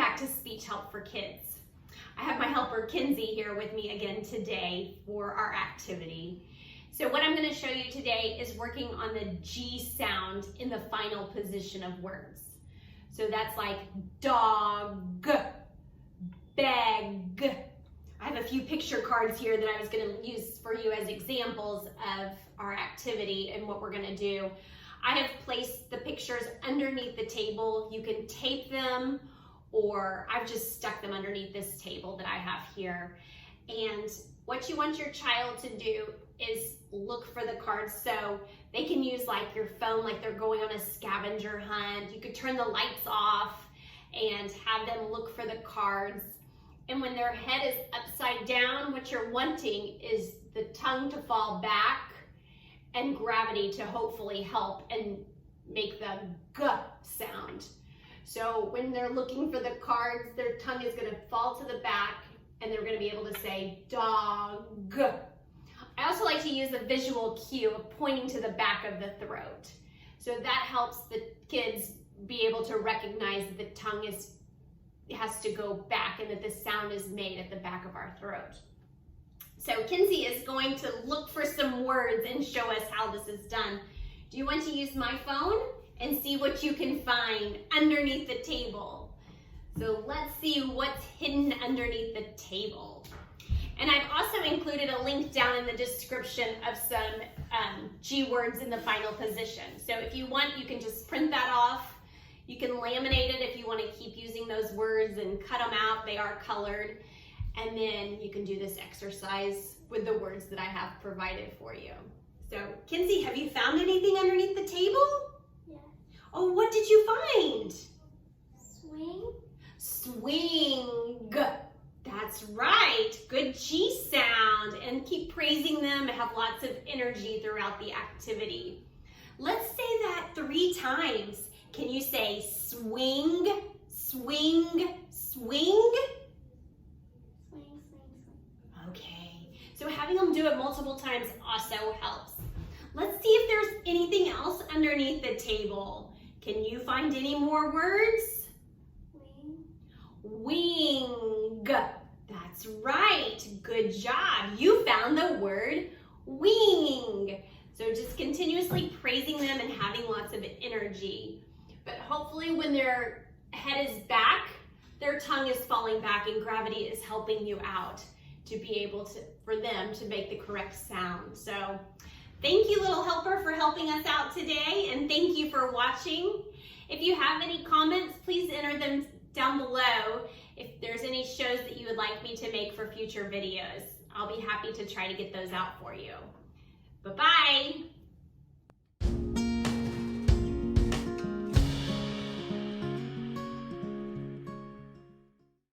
back to Speech Help for Kids. I have my helper Kinsey here with me again today for our activity. So what I'm going to show you today is working on the G sound in the final position of words. So that's like dog, beg. I have a few picture cards here that I was going to use for you as examples of our activity and what we're going to do. I have placed the pictures underneath the table. You can tape them, or I've just stuck them underneath this table that I have here. And what you want your child to do is look for the cards. So they can use like your phone, like they're going on a scavenger hunt. You could turn the lights off and have them look for the cards. And when their head is upside down, what you're wanting is the tongue to fall back and gravity to hopefully help and make the G sound. So when they're looking for the cards, their tongue is going to fall to the back and they're going to be able to say dog. I also like to use a visual cue of pointing to the back of the throat. So that helps the kids be able to recognize that the tongue has to go back and that the sound is made at the back of our throat. So Kinsey is going to look for some words and show us how this is done. Do you want to use my phone and see what you can find underneath the table? So let's see what's hidden underneath the table. And I've also included a link down in the description of some G words in the final position. So if you want, you can just print that off. You can laminate it if you want to keep using those words and cut them out. They are colored. And then you can do this exercise with the words that I have provided for you. So, Kinsey, have you found anything underneath the table? Yeah. Oh, what did you find? Swing. Swing. That's right. Good G sound. And keep praising them. Have lots of energy throughout the activity. Let's say that 3 times. Can you say swing, swing, swing? Okay, so having them do it multiple times also helps. Let's see if there's anything else underneath the table. Can you find any more words? Wing. Wing. That's right. Good job. You found the word wing. So just continuously praising them and having lots of energy. But hopefully when their head is back, their tongue is falling back and gravity is helping you out to be able to, for them to make the correct sound. So thank you, little helper, for helping us out today, and thank you for watching. If you have any comments, please enter them down below. If there's any shows that you would like me to make for future videos, I'll be happy to try to get those out for you. Bye-bye.